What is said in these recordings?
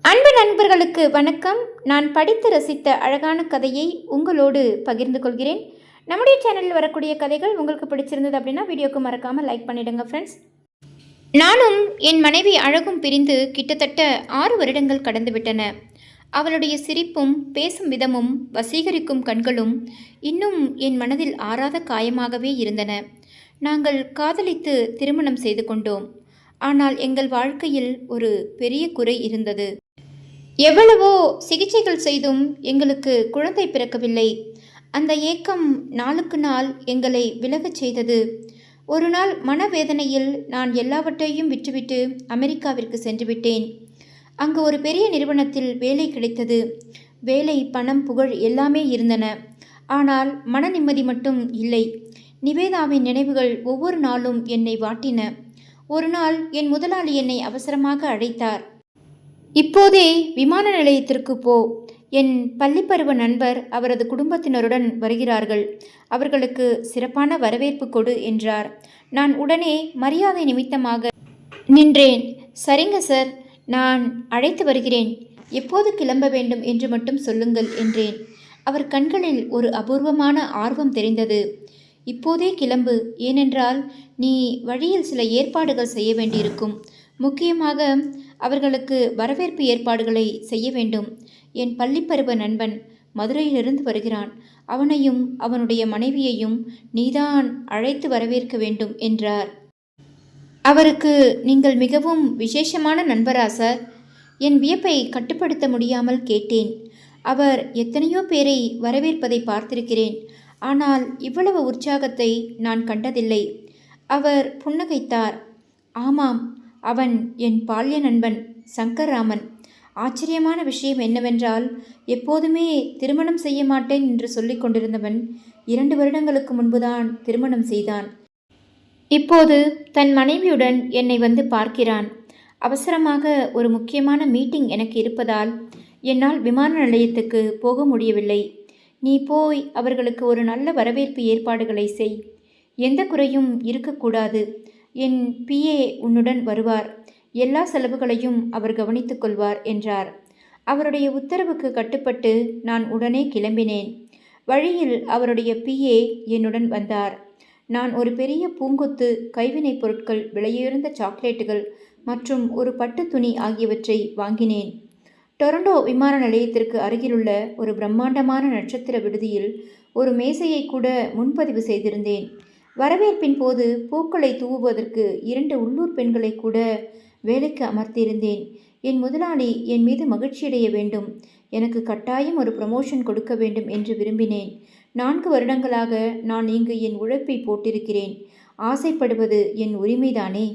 அன்பு நண்பர்களுக்கு வணக்கம். நான் படித்து ரசித்த அழகான கதையை உங்களோடு பகிர்ந்து கொள்கிறேன். நம்முடைய சேனலில் வரக்கூடிய கதைகள் உங்களுக்கு பிடிச்சிருந்தது அப்படின்னா வீடியோக்கு மறக்காமல் லைக் பண்ணிடுங்க ஃப்ரெண்ட்ஸ். நானும் என் மனைவி அழகும் பிரிந்து கிட்டத்தட்ட 6 வருடங்கள் கடந்துவிட்டன. அவளுடைய சிரிப்பும் பேசும் விதமும் வசீகரிக்கும் கண்களும் இன்னும் என் மனதில் ஆறாத காயமாகவே இருந்தன. நாங்கள் காதலித்து திருமணம் செய்து கொண்டோம். ஆனால் எங்கள் வாழ்க்கையில் ஒரு பெரிய குறை இருந்தது. எவ்வளவோ சிகிச்சைகள் செய்தும் எங்களுக்கு குழந்தை பிறக்கவில்லை. அந்த ஏக்கம் நாளுக்கு நாள் எங்களை விலகச் செய்தது. ஒரு நாள் மனவேதனையில் நான் எல்லாவற்றையும் விட்டுவிட்டு அமெரிக்காவிற்கு சென்று விட்டேன். அங்கு ஒரு பெரிய நிறுவனத்தில் வேலை கிடைத்தது. வேலை, பணம், புகழ் எல்லாமே இருந்தன. ஆனால் மன நிம்மதி மட்டும் இல்லை. நிவேதாவின் நினைவுகள் ஒவ்வொரு நாளும் என்னை வாட்டின. ஒரு நாள் என் முதலாளி என்னை அவசரமாக அழைத்தார். இப்போதே விமான நிலையத்திற்கு போ. என் பள்ளிப்பருவ நண்பர் அவரது குடும்பத்தினருடன் வருகிறார்கள். அவர்களுக்கு சிறப்பான வரவேற்பு கொடு என்றார். நான் உடனே மரியாதை நிமித்தமாக நின்றேன். சரிங்க சார், நான் அழைத்து வருகிறேன். எப்போது கிளம்ப வேண்டும் என்று மட்டும் சொல்லுங்கள் என்றேன். அவர் கண்களில் ஒரு அபூர்வமான ஆர்வம் தெரிந்தது. இப்போதே கிளம்பு, ஏனென்றால் நீ வழியில் சில ஏற்பாடுகள் செய்ய வேண்டியிருக்கும். முக்கியமாக அவர்களுக்கு வரவேற்பு ஏற்பாடுகளை செய்ய வேண்டும். என் பள்ளிப்பருவ நண்பன் மதுரையிலிருந்து வருகிறான். அவனையும் அவனுடைய மனைவியையும் நீதான் அழைத்து வரவேற்க வேண்டும் என்றார். அவருக்கு நீங்கள் மிகவும் விசேஷமான நண்பரா சார்? என் வியப்பை கட்டுப்படுத்த முடியாமல் கேட்டேன். அவர் எத்தனையோ பேரை வரவேற்பதை பார்த்திருக்கிறேன். ஆனால் இவ்வளவு உற்சாகத்தை நான் கண்டதில்லை. அவர் புன்னகைத்தார். ஆமாம், அவன் என் பால்ய நண்பன் சங்கர்ராமன். ஆச்சரியமான விஷயம் என்னவென்றால், எப்போதுமே திருமணம் செய்ய மாட்டேன் என்று சொல்லிக் கொண்டிருந்தவன் 2 வருடங்களுக்கு முன்புதான் திருமணம் செய்தான். இப்போது தன் மனைவியுடன் என்னை வந்து பார்க்கிறான். அவசரமாக ஒரு முக்கியமான மீட்டிங் எனக்கு இருப்பதால் என்னால் விமான நிலையத்துக்கு போக முடியவில்லை. நீ போய் அவர்களுக்கு ஒரு நல்ல வரவேற்பு ஏற்பாடுகளை செய். எந்த குறையும் இருக்கக்கூடாது. என் பிஏ உன்னுடன் வருவார். எல்லா செலவுகளையும் அவர் கவனித்துக் கொள்வார் என்றார். அவருடைய உத்தரவுக்கு கட்டுப்பட்டு நான் உடனே கிளம்பினேன். வழியில் அவருடைய பிஏ என்னுடன் வந்தார். நான் ஒரு பெரிய பூங்கொத்து, கைவினைப் பொருட்கள், விலையுயர்ந்த சாக்லேட்டுகள் மற்றும் ஒரு பட்டு துணி ஆகியவற்றை வாங்கினேன். டொரண்டோ விமான நிலையத்திற்கு அருகிலுள்ள ஒரு பிரம்மாண்டமான நட்சத்திர விடுதியில் ஒரு மேசையை கூட முன்பதிவு செய்திருந்தேன். வரவேற்பின் போது பூக்களை தூவுவதற்கு 2 உள்ளூர் பெண்களை கூட வேலைக்கு அமர்த்தியிருந்தேன். என் முதலாளி என் மீது மகிழ்ச்சியடைய வேண்டும், எனக்கு கட்டாயம் ஒரு ப்ரமோஷன் கொடுக்க வேண்டும் என்று விரும்பினேன். 4 வருடங்களாக நான் இங்கு என் உழைப்பை போட்டிருக்கிறேன். ஆசைப்படுவது என் உரிமைதானே.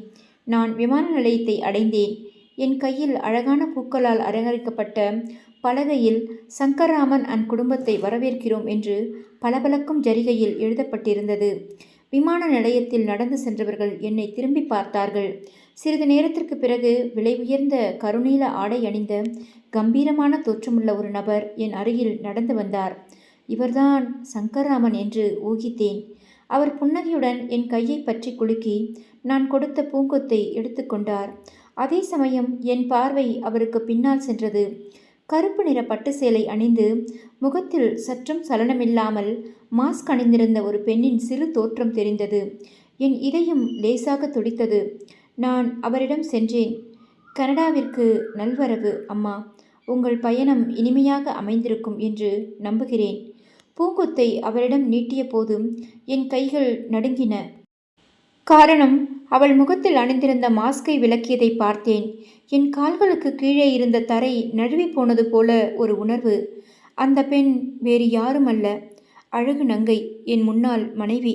நான் விமான நிலையத்தை அடைந்தேன். என் கையில் அழகான பூக்களால் அலங்கரிக்கப்பட்ட பலகையில் சங்கர்ராமன் அன் குடும்பத்தை வரவேற்கிறோம் என்று பளபளக்கும் ஜரிகையில் எழுதப்பட்டிருந்தது. விமான நிலையத்தில் நடந்து சென்றவர்கள் என்னை திரும்பி பார்த்தார்கள். சிறிது நேரத்திற்கு பிறகு விலை உயர்ந்த கருநீல ஆடை அணிந்த கம்பீரமான தோற்றமுள்ள ஒரு நபர் என் அருகில் நடந்து வந்தார். இவர்தான் சங்கர்ராமன் என்று ஊகித்தேன். அவர் புன்னகையுடன் என் கையை பற்றி குலுக்கி நான் கொடுத்த பூங்கொத்தை எடுத்துக்கொண்டார். அதே சமயம் என் பார்வை அவருக்கு பின்னால் சென்றது. கருப்பு நிற பட்டு சேலை அணிந்து முகத்தில் சற்றும் சலனமில்லாமல் மாஸ்க் அணிந்திருந்த ஒரு பெண்ணின் சிறு தோற்றம் தெரிந்தது. என் இதயம் லேசாக துடித்தது. நான் அவரிடம் சென்றேன். கனடாவிற்கு நல்வரவு அம்மா. உங்கள் பயணம் இனிமையாக அமைந்திருக்கும் என்று நம்புகிறேன். பூங்கொத்தை அவரிடம் நீட்டிய போதும் என் கைகள் நடுங்கின. காரணம், அவள் முகத்தில் அணிந்திருந்த மாஸ்கை விலக்கியதை பார்த்தேன். என் கால்களுக்கு கீழே இருந்த தரை நழுவி போனது போல ஒரு உணர்வு. அந்த பெண் வேறு யாரும் அல்ல, அழகு நங்கை, என் முன்னாள் மனைவி.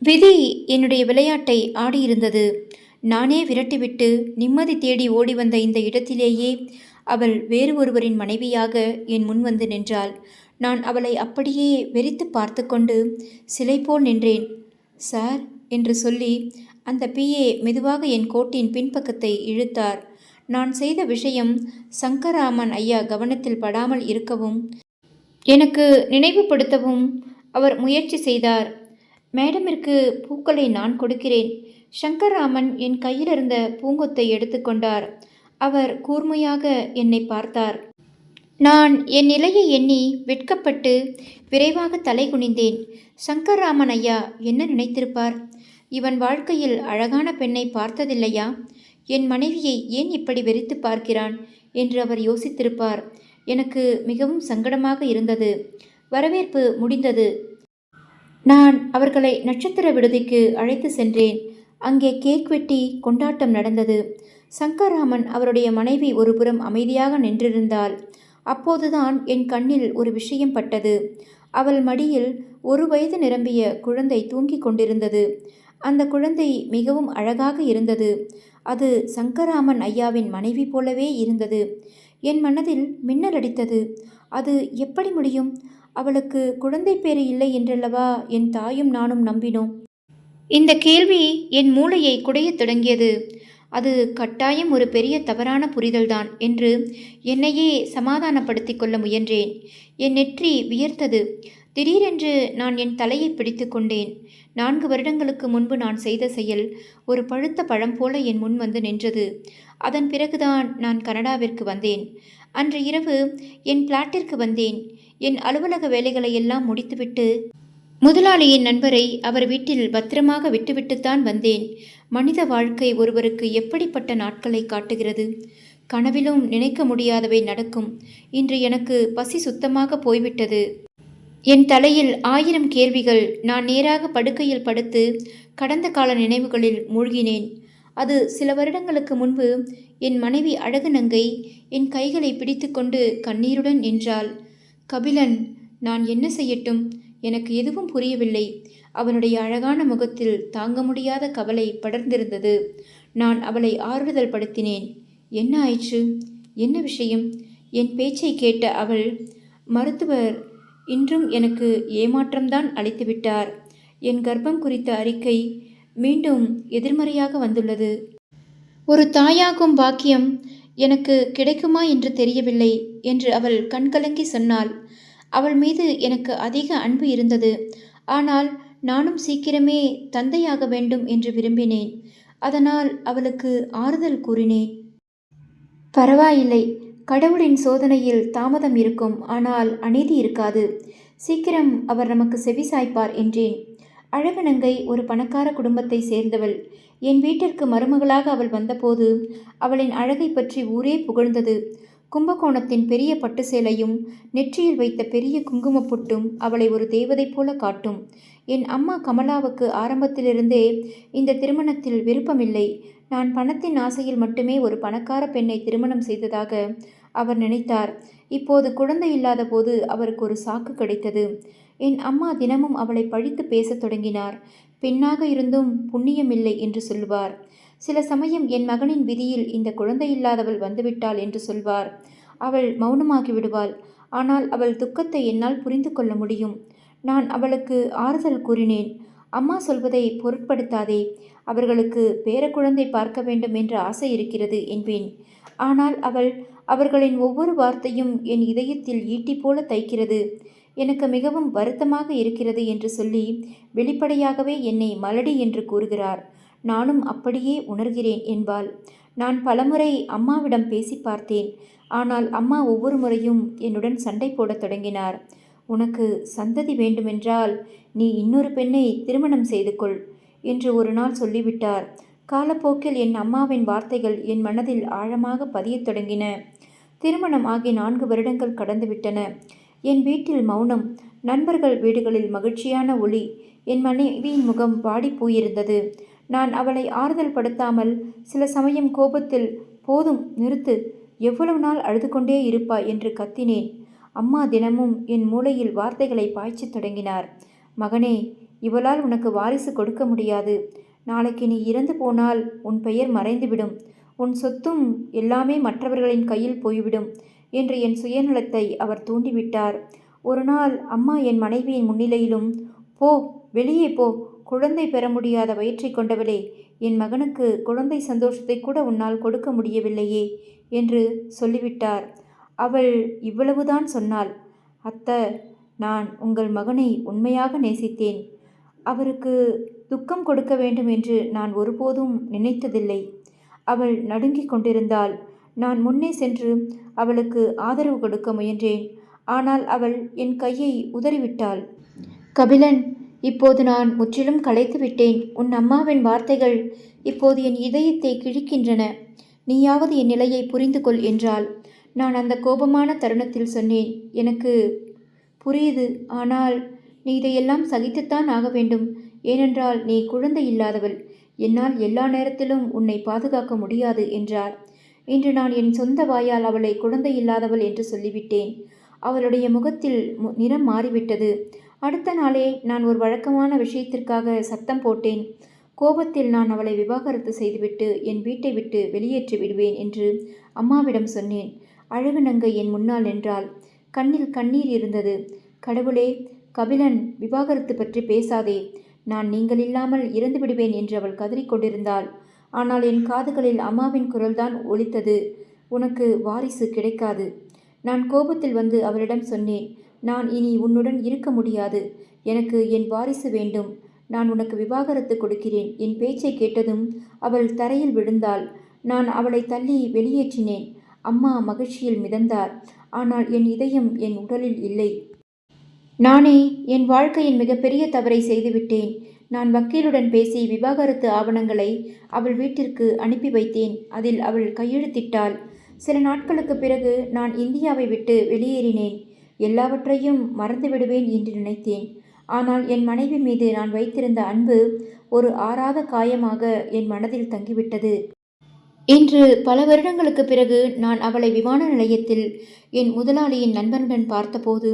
விதி என்னுடைய விளையாட்டை ஆடியிருந்தது. நானே விரட்டிவிட்டு நிம்மதி தேடி ஓடி வந்த இந்த இடத்திலேயே அவள் வேறு ஒருவரின் மனைவியாக என் முன் வந்து நின்றாள். நான் அவளை அப்படியே வெறித்து பார்த்து கொண்டு சிலை போல் நின்றேன். சார் என்று சொல்லி அந்த பிஏ மெதுவாக என் கோட்டின் பின்பக்கத்தை இழுத்தார். நான் செய்த விஷயம் சங்கர்ராமன் ஐயா கவனத்தில் படாமல் இருக்கவும் எனக்கு நினைவுபடுத்தவும் அவர் முயற்சி செய்தார். மேடமிற்கு பூக்களை நான் கொடுக்கிறேன். சங்கர்ராமன் என் கையிலிருந்த பூங்கொத்தை எடுத்துக்கொண்டார். அவர் கூர்மையாக என்னை பார்த்தார். நான் என் நிலையை எண்ணி வெட்கப்பட்டு விரைவாக தலை குனிந்தேன். சங்கர்ராமன் ஐயா என்ன நினைத்திருப்பார்? இவன் வாழ்க்கையில் அழகான பெண்ணை பார்த்ததில்லையா? என் மனைவியை ஏன் இப்படி வெறித்து பார்க்கிறான் என்று அவர் யோசித்திருப்பார். எனக்கு மிகவும் சங்கடமாக இருந்தது. வரவேற்பு முடிந்தது. நான் அவர்களை நட்சத்திர விடுதிக்கு அழைத்து சென்றேன். அங்கே கேக் வெட்டி கொண்டாட்டம் நடந்தது. சங்கர்ராமன் அவருடைய மனைவி ஒருபுறம் அமைதியாக நின்றிருந்தாள். அப்போதுதான் என் கண்ணில் ஒரு விஷயம் பட்டது. அவள் மடியில் 1 வயது நிரம்பிய குழந்தை தூங்கிக் கொண்டிருந்தது. அந்த குழந்தை மிகவும் அழகாக இருந்தது. அது சங்கர்ராமன் ஐயாவின் மனைவி போலவே இருந்தது. என் மனதில் மின்னல் அடித்தது. அது எப்படி முடியும்? அவளுக்கு குழந்தை பேறு இல்லை என்றல்லவா என் தாயும் நானும் நம்பினோம். இந்த கேள்வி என் மூளையை குடையத் தொடங்கியது. அது கட்டாயம் ஒரு பெரிய தவறான புரிதல்தான் என்று என்னையே சமாதானப்படுத்தி கொள்ள முயன்றேன். என் நெற்றி வியர்த்தது. திடீரென்று நான் என் தலையை பிடித்து கொண்டேன். 4 வருடங்களுக்கு முன்பு நான் செய்த செயல் ஒரு பழுத்த பழம் போல என் முன் வந்து நின்றது. அதன் பிறகுதான் நான் கனடாவிற்கு வந்தேன். அன்று இரவு என் பிளாட்டிற்கு வந்தேன். என் அலுவலக வேலைகளை எல்லாம் முடித்துவிட்டு முதலாளியின் நண்பரை அவர் வீட்டில் பத்திரமாக விட்டுவிட்டுத்தான் வந்தேன். மனித வாழ்க்கை ஒருவருக்கு எப்படிப்பட்ட நாட்களை காட்டுகிறது! கனவிலும் நினைக்க முடியாதவை நடக்கும். இன்று எனக்கு பசி சுத்தமாக போய்விட்டது. என் தலையில் 1000 கேள்விகள். நான் நேராக படுக்கையில் படுத்து கடந்த கால நினைவுகளில் மூழ்கினேன். அது சில வருடங்களுக்கு முன்பு என் மனைவி அழகு நங்கை என் கைகளை பிடித்து கொண்டு கண்ணீருடன் நின்றாள். கபிலன், நான் என்ன செய்யட்டும்? எனக்கு எதுவும் புரியவில்லை. அவனுடைய அழகான முகத்தில் தாங்க முடியாத கவலை படர்ந்திருந்தது. நான் அவளை ஆறுதல் படுத்தினேன். என்ன ஆயிற்று? என்ன விஷயம்? என் பேச்சை கேட்ட அவள், மருத்துவர் இன்றும் எனக்கு ஏமாற்றம்தான் அளித்துவிட்டார். என் கர்ப்பம் குறித்த அறிக்கை மீண்டும் எதிர்மறையாக வந்துள்ளது. ஒரு தாயாகும் பாக்கியம் எனக்கு கிடைக்குமா என்று தெரியவில்லை என்று அவள் கண்கலங்கி சொன்னாள். அவள் மீது எனக்கு அதிக அன்பு இருந்தது. ஆனால் நானும் சீக்கிரமே தந்தையாக வேண்டும் என்று விரும்பினேன். அதனால் அவளுக்கு ஆறுதல் கூறினேன். பரவாயில்லை, கடவுளின் சோதனையில் தாமதம் இருக்கும், ஆனால் அநீதி இருக்காது. சீக்கிரம் அவர் நமக்கு செவி சாய்ப்பார் என்றேன். அழகு நங்கை ஒரு பணக்கார குடும்பத்தை சேர்ந்தவள். என் வீட்டிற்கு மருமகளாக அவள் வந்தபோது அவளின் அழகை பற்றி ஊரே புகழ்ந்தது. கும்பகோணத்தின் பெரிய பட்டு சேலையும் நெற்றியில் வைத்த பெரிய குங்குமப் பொட்டும் அவளை ஒரு தேவதை போல காட்டும். என் அம்மா கமலாவுக்கு ஆரம்பத்திலிருந்தே இந்த திருமணத்தில் விருப்பமில்லை. நான் பணத்தின் ஆசையில் மட்டுமே ஒரு பணக்கார பெண்ணை திருமணம் செய்ததாக அவர் நினைத்தார். இப்போது குழந்தை இல்லாத போது அவருக்கு ஒரு சாக்கு கிடைத்தது. என் அம்மா தினமும் அவளை பழித்து பேசத் தொடங்கினார். பெண்ணாக இருந்தும் புண்ணியமில்லை என்று சொல்வார். சில சமயம் என் மகனின் விதியில் இந்த குழந்தையில்லாதவள் வந்துவிட்டாள் என்று சொல்வார். அவள் மௌனமாகி விடுவாள். ஆனால் அவள் துக்கத்தை என்னால் புரிந்து கொள்ள முடியும். நான் அவளுக்கு ஆறுதல் கூறினேன். அம்மா சொல்வதை பொருட்படுத்தாதே. அவர்களுக்கு பேரக்குழந்தை பார்க்க வேண்டும் என்ற ஆசை இருக்கிறது என்பேன். ஆனால் அவள், அவர்களின் ஒவ்வொரு வார்த்தையும் என் இதயத்தில் ஈட்டி போல தைக்கிறது. எனக்கு மிகவும் வருத்தமாக இருக்கிறது என்று சொல்லி வெளிப்படையாகவே என்னை மலடி என்று கூறுகிறார். நானும் அப்படியே உணர்கிறேன் என்பாள். நான் பலமுறை அம்மாவிடம் பேசி பார்த்தேன். ஆனால் அம்மா ஒவ்வொரு முறையும் என்னுடன் சண்டை போடத் தொடங்கினார். உனக்கு சந்ததி வேண்டுமென்றால் நீ இன்னொரு பெண்ணை திருமணம் செய்து கொள் என்று ஒரு நாள் சொல்லிவிட்டார். காலப்போக்கில் என் அம்மாவின் வார்த்தைகள் என் மனதில் ஆழமாக பதியத் தொடங்கின. திருமணம் ஆகி 4 வருடங்கள் கடந்துவிட்டன. என் வீட்டில் மௌனம். நண்பர்கள் வீடுகளில் மகிழ்ச்சியான ஒளி. என் மனைவியின் முகம் வாடி போயிருந்தது. நான் அவளை ஆறுதல் படுத்தாமல் சில சமயம் கோபத்தில், போதும் நிறுத்து, எவ்வளவு நாள் அழுது கொண்டே இருப்பாய் என்று கத்தினேன். அம்மா தினமும் என் மூளையில் வார்த்தைகளை பாய்ச்சத் தொடங்கினார். மகனே, இவளால் உனக்கு வாரிசு கொடுக்க முடியாது. நாளைக்கு நீ இறந்து போனால் உன் பெயர் மறைந்துவிடும். உன் சொத்தும் எல்லாமே மற்றவர்களின் கையில் போய்விடும் என்று என் சுயநலத்தை அவர் தூண்டிவிட்டார். ஒரு நாள் அம்மா என் மனைவியின் முன்னிலையிலும், போ, வெளியே போ, குழந்தை பெற முடியாத வயிற்றை கொண்டவளே, என் மகனுக்கு குழந்தை சந்தோஷத்தை கூட உன்னால் கொடுக்க முடியவில்லையே என்று சொல்லிவிட்டார். அவள் இவ்வளவுதான் சொன்னாள். அத்த, நான் உங்கள் மகனை உண்மையாக நேசித்தேன். அவருக்கு துக்கம் கொடுக்க வேண்டும் என்று நான் ஒருபோதும் நினைத்ததில்லை. அவள் நடுங்கிக் கொண்டிருந்தாள். நான் முன்னே சென்று அவளுக்கு ஆதரவு கொடுக்க முயன்றேன். ஆனால் அவள் என் கையை உதறிவிட்டாள். கபிலன், இப்போது நான் முற்றிலும் களைத்து விட்டேன். உன் அம்மாவின் வார்த்தைகள் இப்போது என் இதயத்தை கிழிக்கின்றன. நீயாவது என் நிலையை புரிந்து கொள் என்றாள். நான் அந்த கோபமான தருணத்தில் சொன்னேன், எனக்கு புரியுது, ஆனால் நீ இதையெல்லாம் சகித்துத்தான் ஆக வேண்டும். ஏனென்றால் நீ குழந்தை இல்லாதவள். என்னால் எல்லா நேரத்திலும் உன்னை பாதுகாக்க முடியாது என்றார். இன்று நான் என் சொந்த வாயால் அவளை குழந்தை இல்லாதவள் என்று சொல்லிவிட்டேன். அவளுடைய முகத்தில் நிறம் மாறிவிட்டது. அடுத்த நாளே நான் ஒரு வழக்கமான விஷயத்திற்காக சத்தம் போட்டேன். கோபத்தில் நான் அவளை விவாகரத்து செய்துவிட்டு என் வீட்டை விட்டு வெளியேற்றி விடுவேன் என்று அம்மாவிடம் சொன்னேன். அழகு நங்கை என் முன்னால் நின்றாள். கண்ணில் கண்ணீர் இருந்தது. கடவுளே, கபிலன் விவாகரத்து பற்றி பேசாதே, நான் நீங்கள் இல்லாமல் இறந்து விடுவேன் என்று அவள் கதறிக்கொண்டிருந்தாள். ஆனால் என் காதுகளில் அம்மாவின் குரல்தான் ஒலித்தது, உனக்கு வாரிசு கிடைக்காது. நான் கோபத்தில் வந்து அவளிடம் சொன்னேன், நான் இனி உன்னுடன் இருக்க முடியாது. எனக்கு என் வாரிசு வேண்டும். நான் உனக்கு விவாகரத்து கொடுக்கிறேன். என் பேச்சை கேட்டதும் அவள் தரையில் விழுந்தாள். நான் அவளை தள்ளி வெளியேற்றினேன். அம்மா மகிழ்ச்சியில் மிதந்தார். ஆனால் என் இதயம் என் உடலில் இல்லை. நானே என் வாழ்க்கையின் மிகப்பெரிய தவறை செய்துவிட்டேன். நான் வக்கீலுடன் பேசி விவாகரத்து ஆவணங்களை அவள் வீட்டிற்கு அனுப்பி வைத்தேன். அதில் அவள் கையெழுத்திட்டாள். சில நாட்களுக்கு பிறகு நான் இந்தியாவை விட்டு வெளியேறினேன். எல்லாவற்றையும் மறந்துவிடுவேன் என்று நினைத்தேன். ஆனால் என் மனைவி மீது நான் வைத்திருந்த அன்பு ஒரு ஆறாத காயமாக என் மனதில் தங்கிவிட்டது. இன்று பல வருடங்களுக்கு பிறகு நான் அவளை விமான நிலையத்தில் என் முதலாளியின் நண்பனுடன் பார்த்தபோது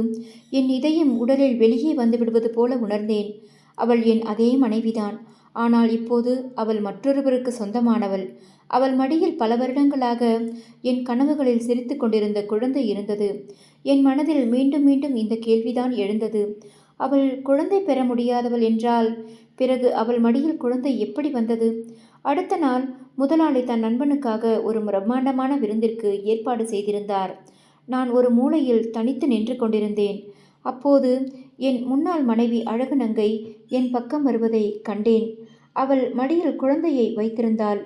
என் இதயம் உடலில் வெளியே வந்துவிடுவது போல உணர்ந்தேன். அவள் என் அதே மனைவிதான். ஆனால் இப்போது அவள் மற்றொருவருக்கு சொந்தமானவள். அவள் மடியில் பல வருடங்களாக என் கனவுகளில் சிரித்து கொண்டிருந்த குழந்தை இருந்தது. என் மனதில் மீண்டும் மீண்டும் இந்த கேள்விதான் எழுந்தது. அவள் குழந்தை பெற முடியாதவள் என்றால் பிறகு அவள் மடியில் குழந்தை எப்படி வந்தது? அடுத்த நாள் முதலாளி தன் நண்பனுக்காக ஒரு பிரம்மாண்டமான விருந்திற்கு ஏற்பாடு செய்திருந்தார். நான் ஒரு மூலையில் தனித்து நின்று கொண்டிருந்தேன். அப்போது என் முன்னாள் மனைவி அழகு நங்கை என் பக்கம் வருவதை கண்டேன். அவள் மடியில் குழந்தையை வைத்திருந்தாள்.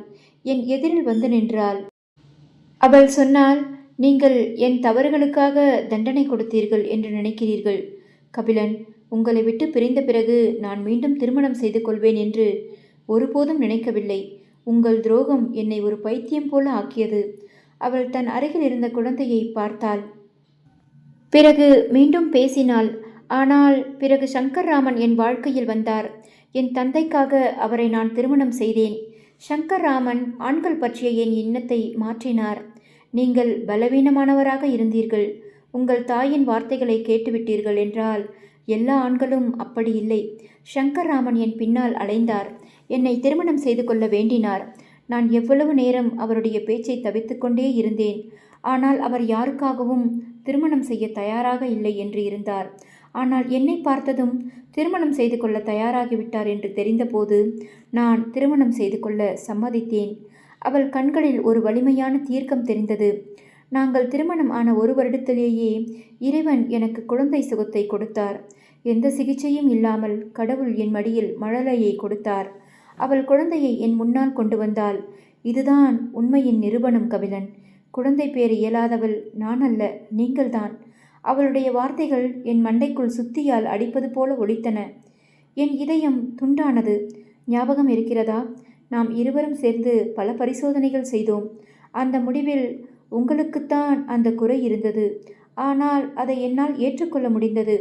என் எதிரில் வந்து நின்றாள். அவள் சொன்னாள், நீங்கள் என் தவறுகளுக்காக தண்டனை கொடுத்தீர்கள் என்று நினைக்கிறீர்கள். கபிலன், உங்களை விட்டு பிரிந்த பிறகு நான் மீண்டும் திருமணம் செய்து கொள்வேன் என்று ஒருபோதும் நினைக்கவில்லை. உங்கள் துரோகம் என்னை ஒரு பைத்தியம் போல ஆக்கியது. அவள் தன் அருகில் இருந்த குழந்தையை பார்த்தாள். பிறகு மீண்டும் பேசினாள். ஆனால் பிறகு சங்கர்ராமன் என் வாழ்க்கையில் வந்தார். என் தந்தைக்காக அவரை நான் திருமணம் செய்தேன். சங்கர்ராமன் ஆண்கள் பற்றிய என் எண்ணத்தை மாற்றினார். நீங்கள் பலவீனமானவராக இருந்தீர்கள். உங்கள் தாயின் வார்த்தைகளை கேட்டுவிட்டீர்கள் என்றால் எல்லா ஆண்களும் அப்படி இல்லை. சங்கர்ராமன் என் பின்னால் அலைந்தார். என்னை திருமணம் செய்து கொள்ள வேண்டினார். நான் எவ்வளவு நேரம் அவருடைய பேச்சை தவித்துக்கொண்டே இருந்தேன். ஆனால் அவர் யாருக்காகவும் திருமணம் செய்ய தயாராக இல்லை என்று இருந்தார். ஆனால் என்னை பார்த்ததும் திருமணம் செய்து கொள்ள தயாராகிவிட்டார் என்று தெரிந்தபோது நான் திருமணம் செய்து கொள்ள சம்மதித்தேன். அவள் கண்களில் ஒரு வலிமையான தீர்க்கம் தெரிந்தது. நாங்கள் திருமணம் ஆன ஒரு வருடத்திலேயே இறைவன் எனக்கு குழந்தை சுகத்தை கொடுத்தார். எந்த சிகிச்சையும் இல்லாமல் கடவுள் என் மடியில் மழலையை கொடுத்தார். அவள் குழந்தையை என் முன்னால் கொண்டு வந்தாள். இதுதான் உண்மையின் நிரூபணம் கபிலன். குழந்தை பேர் இயலாதவள் நான் அல்ல, நீங்கள்தான். அவளுடைய வார்த்தைகள் என் மண்டைக்குள் சுத்தியால் அடிப்பது போல ஒலித்தன. என் இதயம் துண்டானது. ஞாபகம் இருக்கிறதா? நாம் இருவரும் சேர்ந்து பல பரிசோதனைகள் செய்தோம். அந்த முடிவில் உங்களுக்குத்தான் அந்த குறை இருந்தது. ஆனால் அதை என்னால் ஏற்றுக்கொள்ள முடிந்தது.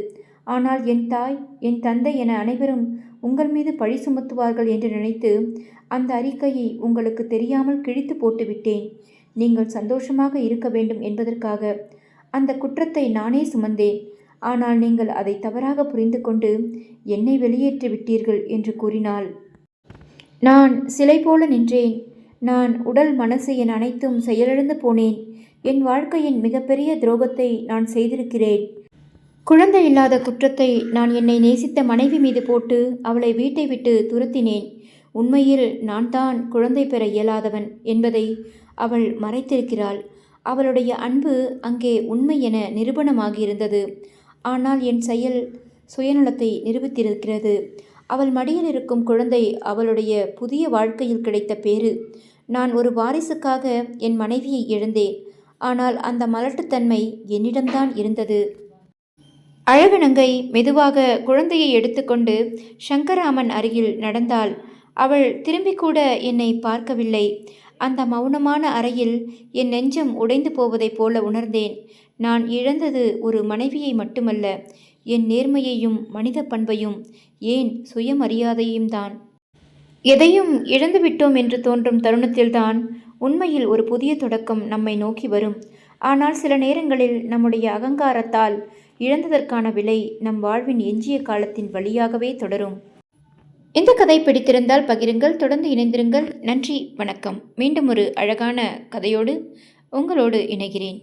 ஆனால் என் தாய், என் தந்தை என அனைவரும் உங்கள் மீது பழி சுமத்துவார்கள் என்று நினைத்து அந்த அறிக்கையை உங்களுக்கு தெரியாமல் கிழித்து போட்டுவிட்டேன். நீங்கள் சந்தோஷமாக இருக்க வேண்டும் என்பதற்காக அந்த குற்றத்தை நானே சுமந்தேன். ஆனால் நீங்கள் அதை தவறாக புரிந்து கொண்டு என்னை வெளியேற்றி விட்டீர்கள் என்று கூறினாள். நான் சிலை போல நின்றேன். நான் உடல் மனசு என் அனைத்தும் செயலிழந்து போனேன். என் வாழ்க்கையின் மிகப்பெரிய துரோகத்தை நான் செய்திருக்கிறேன். குழந்தை இல்லாத குற்றத்தை நான் என்னை நேசித்த மனைவி மீது போட்டு அவளை வீட்டை விட்டு துரத்தினேன். உண்மையில் நான் தான் குழந்தை பெற இயலாதவன் என்பதை அவள் மறைத்திருக்கிறாள். அவளுடைய அன்பு அங்கே உண்மை என நிரூபணமாகியிருந்தது. ஆனால் என் செயல் சுயநலத்தை நிரூபித்திருக்கிறது. அவள் மடியில் இருக்கும் குழந்தை அவளுடைய புதிய வாழ்க்கையில் கிடைத்த பேறு. நான் ஒரு வாரிசுக்காக என் மனைவியை இழந்தேன். ஆனால் அந்த மலட்டுத்தன்மை என்னிடம்தான் இருந்தது. அழகுநங்கை மெதுவாக குழந்தையை எடுத்துக்கொண்டு சங்கராமன் அருகில் நடந்தாள். அவள் திரும்பிக் கூட என்னை பார்க்கவில்லை. அந்த மௌனமான அறையில் என் நெஞ்சம் உடைந்து போவதைப் போல உணர்ந்தேன். நான் இழந்தது ஒரு மனைவியை மட்டுமல்ல, என் நேர்மையையும் மனித பண்பையும், ஏன் சுயமரியாதையும் தான். எதையும் இழந்துவிட்டோம் என்று தோன்றும் தருணத்தில்தான் உண்மையில் ஒரு புதிய தொடக்கம் நம்மை நோக்கி வரும். ஆனால் சில நேரங்களில் நம்முடைய அகங்காரத்தால் இழந்ததற்கான விலை நம் வாழ்வின் எஞ்சிய காலத்தின் வழியாகவே தொடரும். இந்த கதை பிடித்திருந்தால் பகிருங்கள். தொடர்ந்து இணைந்திருங்கள். நன்றி, வணக்கம். மீண்டும் ஒரு அழகான கதையோடு உங்களோடு இணைகிறேன்.